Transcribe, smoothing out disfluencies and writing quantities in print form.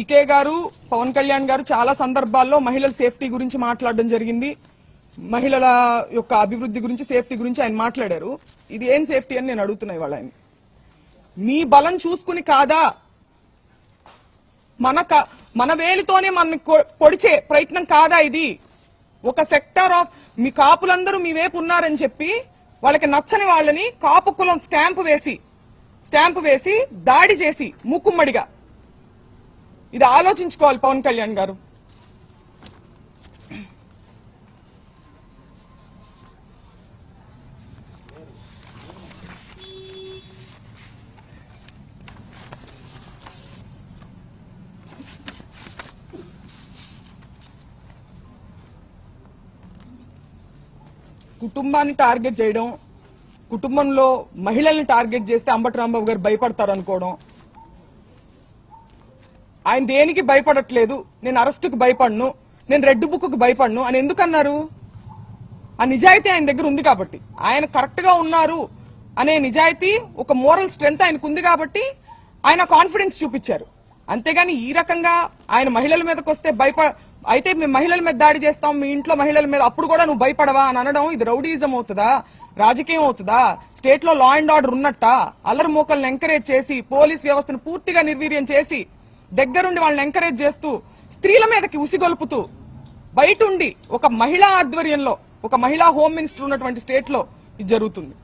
పీకే గారు పవన్ కళ్యాణ్ గారు చాలా సందర్భాల్లో మహిళల సేఫ్టీ గురించి మాట్లాడడం జరిగింది. మహిళల యొక్క అభివృద్ధి గురించి సేఫ్టీ గురించి ఆయన మాట్లాడారు. ఇది ఏం సేఫ్టీ అని నేను అడుగుతున్నా ఇవాళ ఆయన. మీ బలం చూసుకుని కాదా మన వేలితోనే మన పొడిచే ప్రయత్నం కాదా ఇది? ఒక సెక్టర్ ఆఫ్ మీ కాపులందరూ మీ వైపు ఉన్నారని చెప్పి వాళ్ళకి నచ్చని వాళ్ళని కాపు కులం స్టాంపు వేసి దాడి చేసి మూకుమ్మడిగా ఇది ఆలోచించుకోవాలి పవన్ కళ్యాణ్ గారు. కుటుంబాన్ని టార్గెట్ చేయడం, కుటుంబంలో మహిళల్ని టార్గెట్ చేస్తే అంబటి రాంబాబు గారు భయపడతారు అనుకోవడం, ఆయన దేనికి భయపడట్లేదు, నేను అరెస్టుకు భయపడను, నేను రెడ్ బుక్ కు భయపడను అని ఎందుకన్నారు? ఆ నిజాయితీ ఆయన దగ్గర ఉంది కాబట్టి, ఆయన కరెక్ట్ గా ఉన్నారు అనే నిజాయితీ, ఒక మోరల్ స్ట్రెంగ్త్ ఆయనకు ఉంది కాబట్టి ఆయన కాన్ఫిడెన్స్ చూపించారు. అంతేగాని ఈ రకంగా ఆయన మహిళల మీదకి వస్తే అయితే మేము మహిళల మీద దాడి చేస్తాం, మీ ఇంట్లో మహిళల మీద, అప్పుడు కూడా నువ్వు భయపడవా అని అనడం ఇది రౌడీజం అవుతుందా, రాజకీయం అవుతుందా? స్టేట్ లో లా అండ్ ఆర్డర్ ఉన్నట్ట అల్లరి మూకలను ఎంకరేజ్ చేసి పోలీస్ వ్యవస్థను పూర్తిగా నిర్వీర్యం చేసి దగ్గరుండి వాళ్ళని ఎంకరేజ్ చేస్తూ స్త్రీల మీదకి ఉసిగొల్పుతూ బయట ఉండి ఒక మహిళా ఆధ్వర్యంలో ఒక మహిళా హోమ్ మినిస్టర్ ఉన్నటువంటి స్టేట్ లో ఇది జరుగుతుంది.